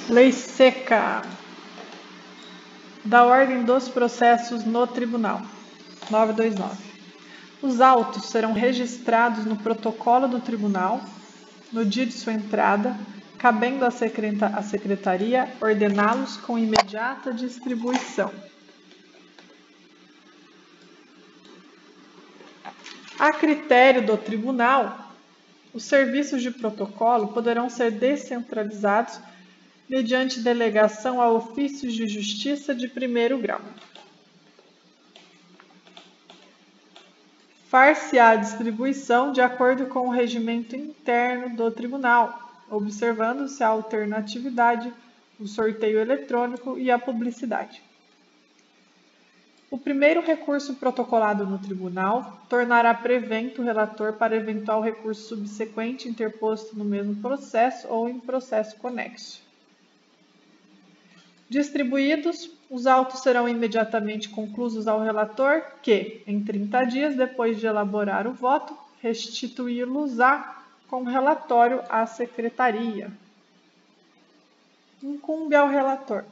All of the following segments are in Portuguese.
Lei seca da ordem dos processos no tribunal, 929. Os autos serão registrados no protocolo do tribunal no dia de sua entrada, cabendo à secretaria ordená-los com imediata distribuição. A critério do tribunal, os serviços de protocolo poderão ser descentralizados mediante delegação a ofícios de justiça de primeiro grau. Far-se-á a distribuição de acordo com o regimento interno do tribunal, observando-se a alternatividade, o sorteio eletrônico e a publicidade. O primeiro recurso protocolado no tribunal tornará prevento o relator para eventual recurso subsequente interposto no mesmo processo ou em processo conexo. Distribuídos, os autos serão imediatamente conclusos ao relator que, em 30 dias depois de elaborar o voto, restituí-los-á com relatório à secretaria. Incumbe ao relator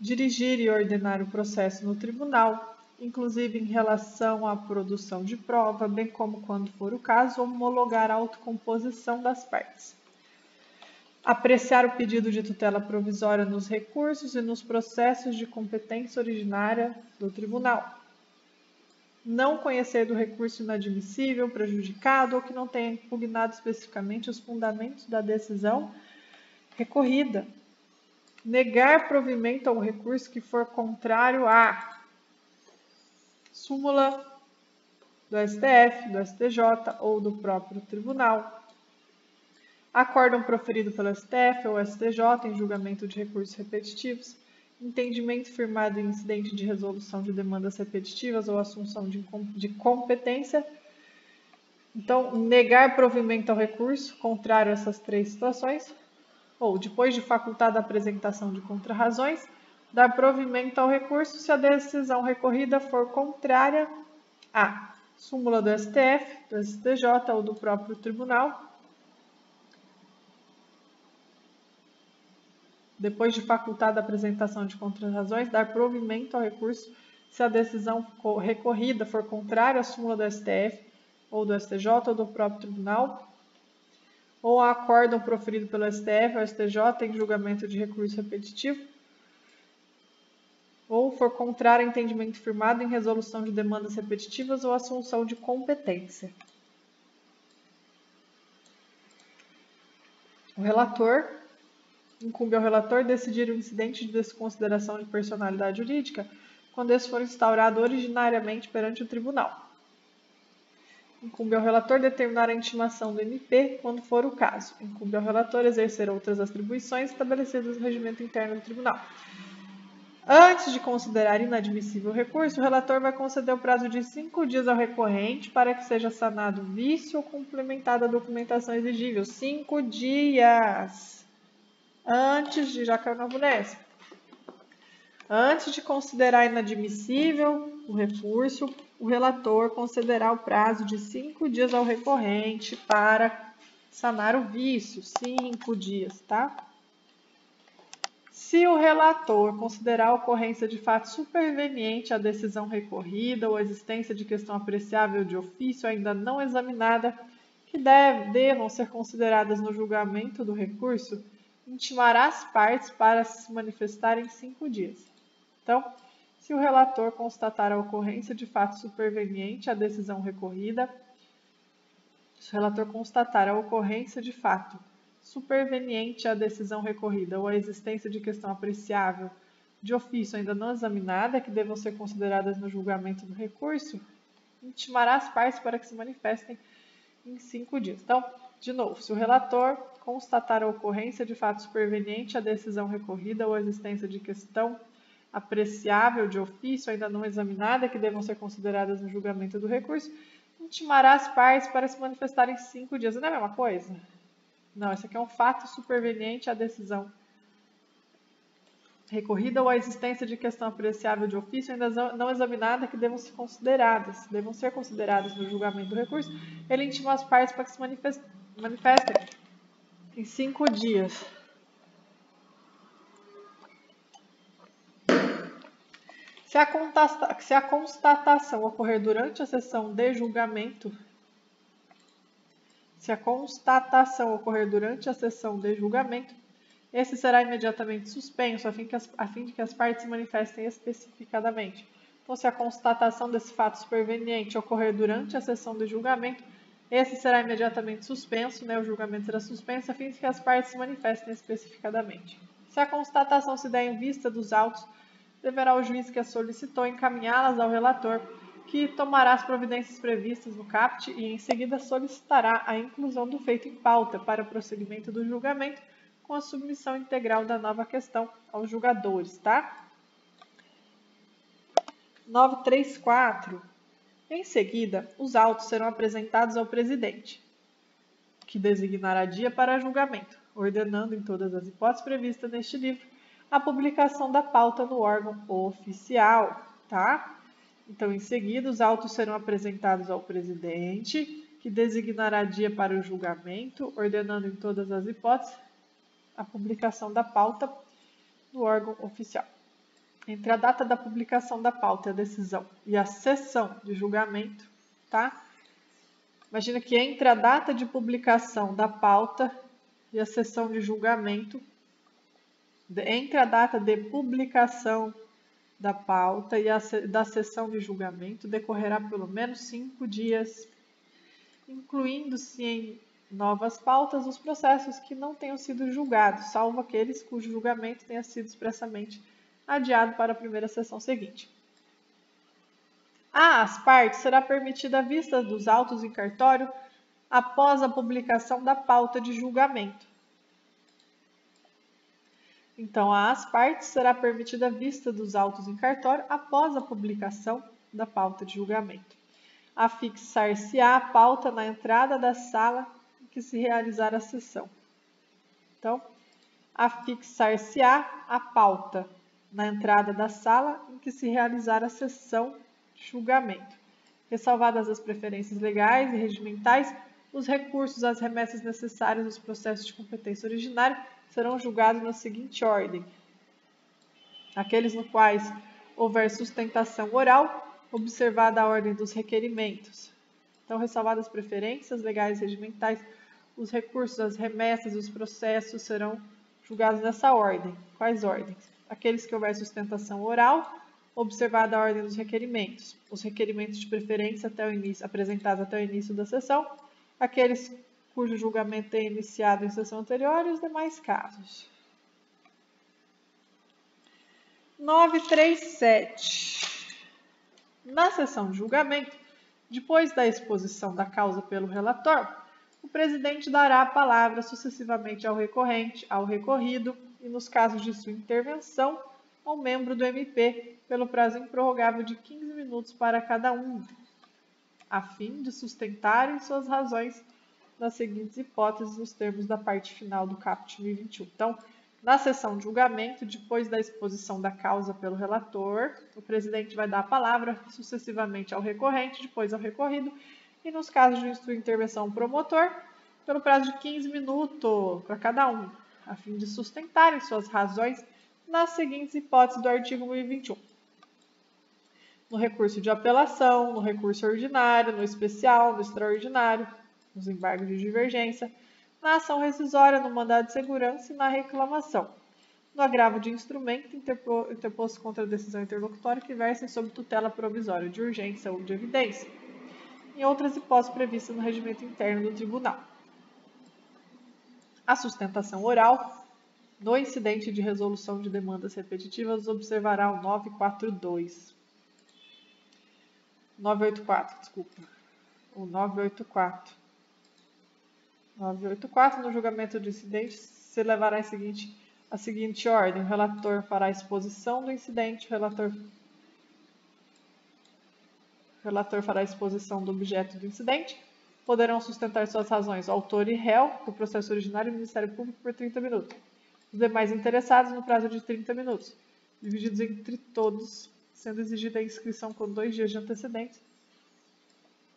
dirigir e ordenar o processo no tribunal, inclusive em relação à produção de prova, bem como, quando for o caso, homologar a autocomposição das partes. Apreciar o pedido de tutela provisória nos recursos e nos processos de competência originária do tribunal. Não conhecer do recurso inadmissível, prejudicado ou que não tenha impugnado especificamente os fundamentos da decisão recorrida. Negar provimento ao recurso que for contrário à súmula do STF, do STJ ou do próprio tribunal. Acórdão proferido pelo STF ou STJ em julgamento de recursos repetitivos, entendimento firmado em incidente de resolução de demandas repetitivas ou assunção de competência. Então, negar provimento ao recurso, contrário a essas três situações, ou, depois de facultada a apresentação de contrarrazões, dar provimento ao recurso se a decisão recorrida for contrária à súmula do STF, do STJ ou do próprio tribunal. Depois de facultada a apresentação de contrarrazões, dar provimento ao recurso se a decisão recorrida for contrária à súmula do STF ou do STJ ou do próprio tribunal, ou a acórdão proferido pelo STF ou STJ em julgamento de recurso repetitivo, ou for contrário a entendimento firmado em resolução de demandas repetitivas ou assunção de competência. O relator, incumbe ao relator decidir o incidente de desconsideração de personalidade jurídica quando esse for instaurado originariamente perante o tribunal. Incumbe ao relator determinar a intimação do MP quando for o caso. Incumbe ao relator exercer outras atribuições estabelecidas no regimento interno do tribunal. Antes de considerar inadmissível o recurso, o relator vai conceder o prazo de 5 dias ao recorrente para que seja sanado o vício ou complementada a documentação exigível. 5 dias! Antes de, já caiu na bonessa. Antes de considerar inadmissível o recurso, o relator concederá o prazo de 5 dias ao recorrente para sanar o vício. 5 dias, tá? Se o relator considerar a ocorrência de fato superveniente à decisão recorrida ou a existência de questão apreciável de ofício ainda não examinada, que devam ser consideradas no julgamento do recurso, intimará as partes para se manifestarem em 5 dias. Então, se o relator constatar a ocorrência de fato superveniente à decisão recorrida, se o relator constatar a ocorrência de fato superveniente à decisão recorrida ou a existência de questão apreciável de ofício ainda não examinada, que devam ser consideradas no julgamento do recurso, intimará as partes para que se manifestem em 5 dias. Então, de novo, se o relator constatar a ocorrência de fato superveniente à decisão recorrida ou a existência de questão apreciável de ofício ainda não examinada, que devam ser consideradas no julgamento do recurso, intimará as partes para se manifestarem em 5 dias. Não é a mesma coisa? Não, esse aqui é um fato superveniente à decisão recorrida ou a existência de questão apreciável de ofício ainda não examinada que devam ser consideradas no julgamento do recurso. Ele intima as partes para que se manifestem em 5 dias. Se a constatação ocorrer durante a sessão de julgamento, esse será imediatamente suspenso, a fim de que as partes se manifestem especificadamente. Então, se a constatação desse fato superveniente ocorrer durante a sessão de julgamento, esse será imediatamente suspenso, o julgamento será suspenso, a fim de que as partes se manifestem especificadamente. Se a constatação se der em vista dos autos, deverá o juiz que a solicitou encaminhá-las ao relator, que tomará as providências previstas no caput e, em seguida, solicitará a inclusão do feito em pauta para o prosseguimento do julgamento, com a submissão integral da nova questão aos julgadores, tá? 934. Em seguida, os autos serão apresentados ao presidente, que designará dia para julgamento, ordenando, em todas as hipóteses previstas neste livro, a publicação da pauta no órgão oficial, tá? Então, em seguida, os autos serão apresentados ao presidente, que designará dia para o julgamento, ordenando, em todas as hipóteses, a publicação da pauta no órgão oficial. Entre a data da publicação da pauta e a decisão e a sessão de julgamento, tá? Imagina que entre a data de publicação da pauta e a sessão de julgamento, entre a data de publicação da pauta e da sessão de julgamento, decorrerá pelo menos 5 dias, incluindo-se em novas pautas os processos que não tenham sido julgados, salvo aqueles cujo julgamento tenha sido expressamente adiado para a primeira sessão seguinte. Às partes será permitida a vista dos autos em cartório após a publicação da pauta de julgamento. Então, às partes será permitida a vista dos autos em cartório após a publicação da pauta de julgamento. Afixar-se-á a pauta na entrada da sala em que se realizar a sessão. Então, afixar-se-á a pauta na entrada da sala em que se realizar a sessão de julgamento. Ressalvadas as preferências legais e regimentais, os recursos às remessas necessárias dos processos de competência originária serão julgados na seguinte ordem: aqueles no quais houver sustentação oral, observada a ordem dos requerimentos. Então, ressalvadas as preferências legais e regimentais, os recursos às remessas e os processos serão julgados nessa ordem. Quais ordens? Aqueles que houver sustentação oral, observada a ordem dos requerimentos. Os requerimentos de preferência apresentados até o início da sessão, aqueles cujo julgamento tenha iniciado em sessão anterior e os demais casos. 937. Na sessão de julgamento, depois da exposição da causa pelo relator, o presidente dará a palavra sucessivamente ao recorrente, ao recorrido e, nos casos de sua intervenção, ao membro do MP, pelo prazo improrrogável de 15 minutos para cada um, a fim de sustentarem suas razões nas seguintes hipóteses nos termos da parte final do caput 1021. Então, na sessão de julgamento, depois da exposição da causa pelo relator, o presidente vai dar a palavra sucessivamente ao recorrente, depois ao recorrido, e nos casos de sua intervenção promotor, pelo prazo de 15 minutos para cada um, a fim de sustentarem suas razões nas seguintes hipóteses do artigo 1021. No recurso de apelação, no recurso ordinário, no especial, no extraordinário, nos embargos de divergência, na ação rescisória, no mandado de segurança e na reclamação, no agravo de instrumento interposto contra a decisão interlocutória que versem sob tutela provisória de urgência ou de evidência, em outras hipóteses previstas no regimento interno do tribunal. A sustentação oral, no incidente de resolução de demandas repetitivas, observará o 984, o 984. 984, no julgamento do incidente, se levará a seguinte ordem: o relator fará a exposição do incidente, o relator fará a exposição do objeto do incidente, poderão sustentar suas razões o autor e réu do processo originário e o Ministério Público por 30 minutos. Os demais interessados no prazo de 30 minutos, divididos entre todos, sendo exigida a inscrição com 2 dias de antecedência.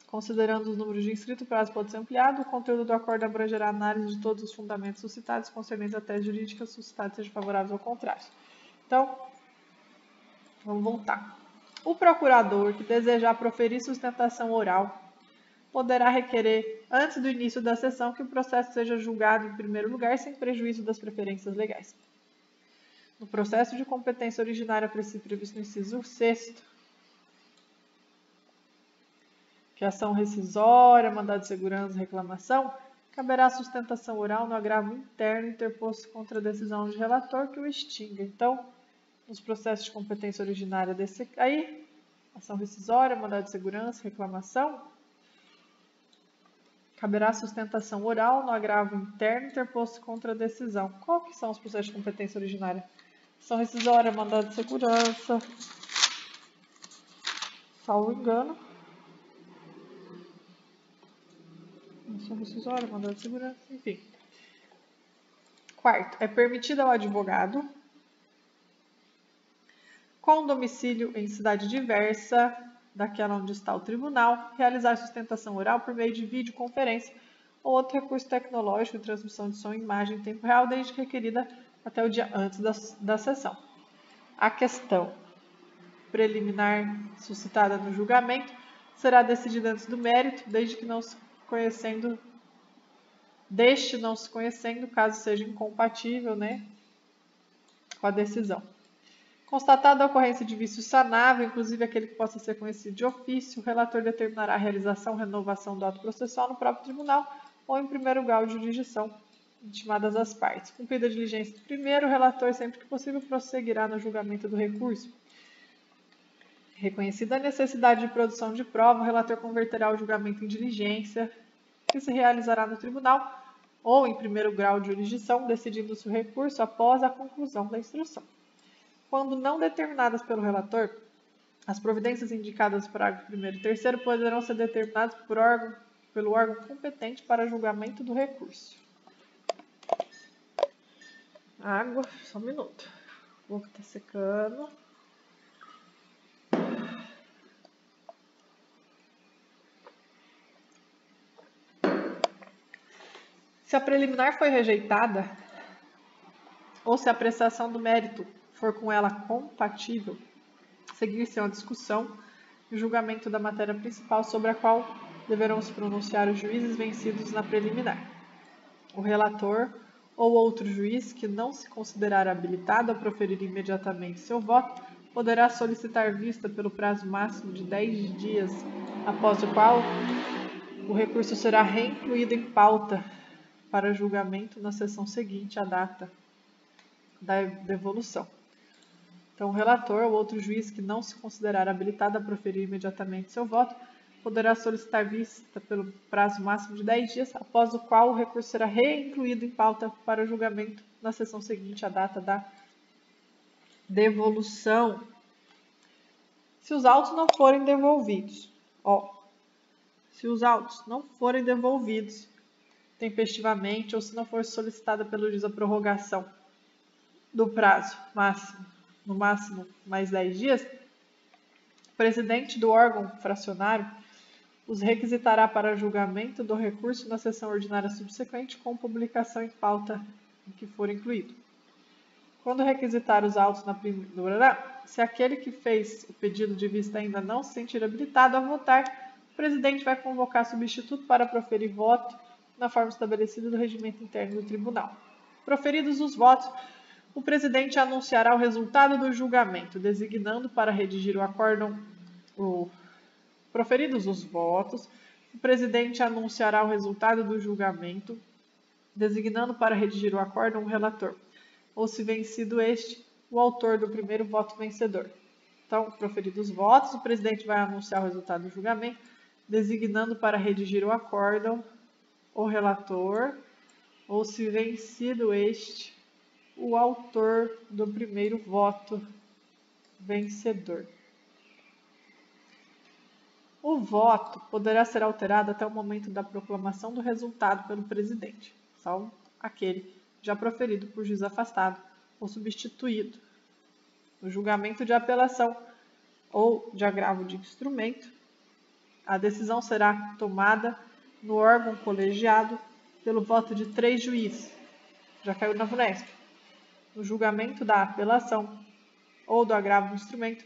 Considerando os números de inscritos, o prazo pode ser ampliado. O conteúdo do acordo abrangerá a análise de todos os fundamentos suscitados concernentes à tese jurídica suscitada, seja favorável ou contrário. Então, vamos voltar. O procurador que desejar proferir sustentação oral poderá requerer, antes do início da sessão, que o processo seja julgado em primeiro lugar, sem prejuízo das preferências legais. No processo de competência originária previsto no inciso 6º, que é ação rescisória, mandado de segurança, reclamação, caberá sustentação oral no agravo interno interposto contra a decisão de relator que o extinga. Então, nos processos de competência originária desse aí, ação rescisória, mandado de segurança, reclamação, caberá sustentação oral no agravo interno interposto contra a decisão. Qual que são os processos de competência originária? Ação rescisória, mandado de segurança, salvo engano. Ação rescisória, mandado de segurança, enfim. Quarto, é permitido ao advogado com domicílio em cidade diversa daquela onde está o tribunal, realizar sustentação oral por meio de videoconferência ou outro recurso tecnológico de transmissão de som e imagem em tempo real, desde que requerida até o dia antes da sessão. A questão preliminar suscitada no julgamento será decidida antes do mérito, desde não se conhecendo, caso seja incompatível, com a decisão. Constatada a ocorrência de vício sanável, inclusive aquele que possa ser conhecido de ofício, o relator determinará a realização ou renovação do ato processual no próprio tribunal ou em primeiro grau de jurisdição, intimadas as partes. Cumprida a diligência do primeiro, o relator, sempre que possível, prosseguirá no julgamento do recurso. Reconhecida a necessidade de produção de prova, o relator converterá o julgamento em diligência, que se realizará no tribunal ou em primeiro grau de jurisdição, decidindo-se o recurso após a conclusão da instrução. Quando não determinadas pelo relator, as providências indicadas no parágrafo 1º e 3º poderão ser determinadas pelo órgão competente para julgamento do recurso. Água, só um minuto. O boca está secando. Se a preliminar foi rejeitada, ou se a apreciação do mérito for com ela compatível, seguir-se uma discussão e o julgamento da matéria principal sobre a qual deverão se pronunciar os juízes vencidos na preliminar. O relator ou outro juiz que não se considerar habilitado a proferir imediatamente seu voto poderá solicitar vista pelo prazo máximo de 10 dias, após o qual o recurso será reincluído em pauta para julgamento na sessão seguinte à data da devolução. Então, o relator ou outro juiz que não se considerar habilitado a proferir imediatamente seu voto poderá solicitar vista pelo prazo máximo de 10 dias, após o qual o recurso será reincluído em pauta para julgamento na sessão seguinte à data da devolução. Se os autos não forem devolvidos, tempestivamente, ou se não for solicitada pelo juiz a prorrogação do prazo máximo, no máximo mais 10 dias, o presidente do órgão fracionário os requisitará para julgamento do recurso na sessão ordinária subsequente com publicação em pauta em que for incluído. Quando requisitar os autos na primeira, se aquele que fez o pedido de vista ainda não se sentir habilitado a votar, o presidente vai convocar substituto para proferir voto na forma estabelecida do regimento interno do tribunal. Proferidos os votos, o presidente anunciará o resultado do julgamento, designando para redigir o acórdão. Proferidos os votos, o presidente anunciará o resultado do julgamento, designando para redigir o acórdão o relator, ou, se vencido este, o autor do primeiro voto vencedor. Então, proferidos os votos, o presidente vai anunciar o resultado do julgamento, designando para redigir o acórdão o relator, ou, se vencido este, o autor do primeiro voto vencedor. O voto poderá ser alterado até o momento da proclamação do resultado pelo presidente, salvo aquele já proferido por juiz afastado ou substituído. No julgamento de apelação ou de agravo de instrumento, a decisão será tomada no órgão colegiado pelo voto de 3 juízes. Já caiu na VUNESP. No julgamento da apelação ou do agravo do instrumento,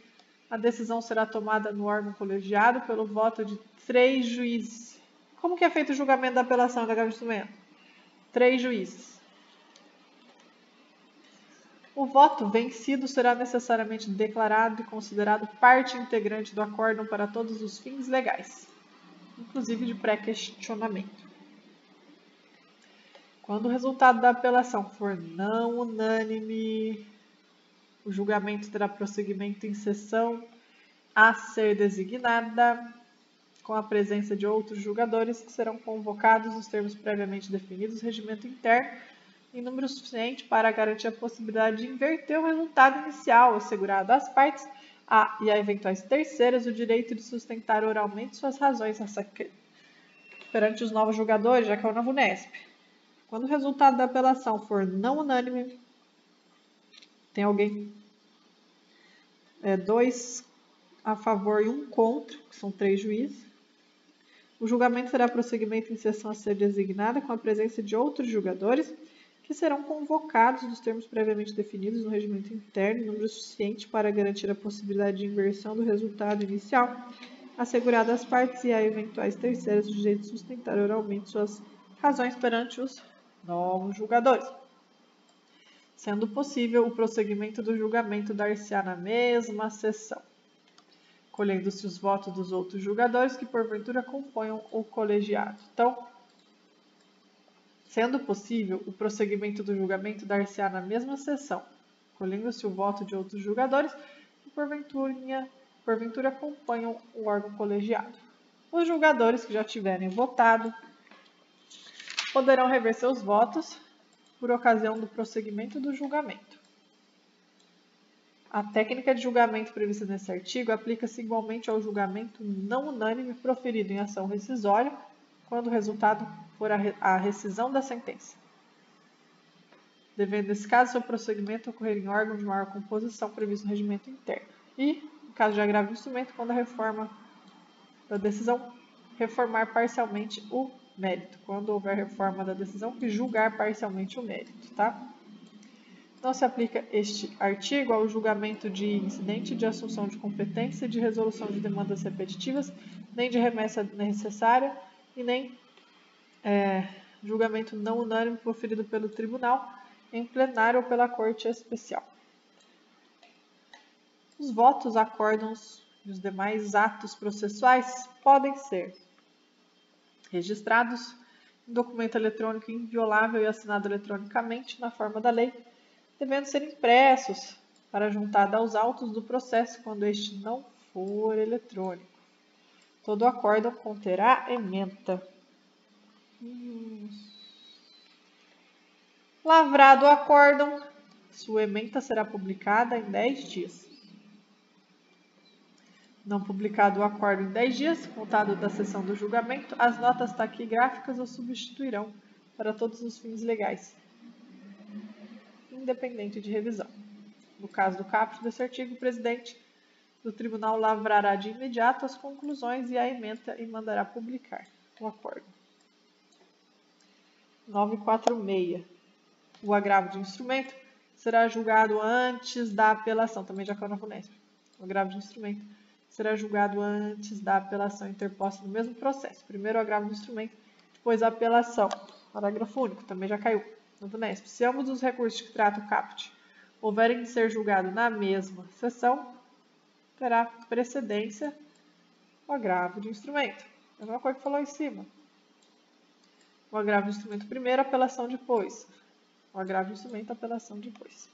A decisão será tomada no órgão colegiado pelo voto de 3 juízes. Como que é feito o julgamento da apelação do agravo de instrumento? 3 juízes. O voto vencido será necessariamente declarado e considerado parte integrante do acórdão para todos os fins legais, inclusive de pré-questionamento. Quando o resultado da apelação for não unânime, o julgamento terá prosseguimento em sessão a ser designada, com a presença de outros julgadores que serão convocados nos termos previamente definidos do regimento interno, em número suficiente para garantir a possibilidade de inverter o resultado inicial, assegurado às partes e a eventuais terceiras o direito de sustentar oralmente suas razões perante os novos julgadores, já que é o novo NESP. Quando o resultado da apelação for não unânime, tem alguém, 2 a favor e 1 contra, que são 3 juízes, o julgamento terá prosseguimento em sessão a ser designada com a presença de outros julgadores que serão convocados nos termos previamente definidos no regimento interno, em número suficiente para garantir a possibilidade de inversão do resultado inicial, assegurado às partes e a eventuais terceiras o direito de sustentar oralmente suas razões perante os novos julgadores. Sendo possível, o prosseguimento do julgamento dar-se-á na mesma sessão, colhendo-se os votos dos outros julgadores que porventura componham o colegiado. Então, sendo possível, o prosseguimento do julgamento dar-se-á na mesma sessão, colhendo-se o voto de outros julgadores que porventura componham o órgão colegiado. Os julgadores que já tiverem votado poderão rever seus votos por ocasião do prosseguimento do julgamento. A técnica de julgamento prevista nesse artigo aplica-se igualmente ao julgamento não unânime proferido em ação rescisória, quando o resultado for a rescisão da sentença, devendo, nesse caso, seu prosseguimento ocorrer em órgão de maior composição previsto no regimento interno. E, no caso de agravo de instrumento, quando a reforma da decisão reformar parcialmente o mérito. Quando houver reforma da decisão, que julgar parcialmente o mérito, tá? Não se aplica este artigo ao julgamento de incidente de assunção de competência e de resolução de demandas repetitivas, nem de remessa necessária e nem julgamento não unânime proferido pelo tribunal em plenário ou pela corte especial. Os votos, acórdãos e os demais atos processuais podem ser registrados em documento eletrônico inviolável e assinado eletronicamente na forma da lei, devendo ser impressos para juntada aos autos do processo quando este não for eletrônico. Todo acórdão conterá ementa. Lavrado o acórdão, sua ementa será publicada em 10 dias. Não publicado o acórdão em 10 dias, contado da sessão do julgamento, as notas taquigráficas o substituirão para todos os fins legais, independente de revisão. No caso do caput desse artigo, o presidente do tribunal lavrará de imediato as conclusões e a ementa e mandará publicar o acórdão. 946. O agravo de instrumento será julgado antes da apelação, também já caiu na FUNESP. O agravo de instrumento será julgado antes da apelação interposta no mesmo processo. Primeiro o agravo do instrumento, depois a apelação. Parágrafo único, também já caiu no FUNESP. Se ambos os recursos que trata o caput houverem de ser julgados na mesma sessão, terá precedência o agravo de instrumento. É a mesma coisa que falou em cima. O agravo de instrumento primeiro, a apelação depois. O agravo de instrumento, a apelação depois.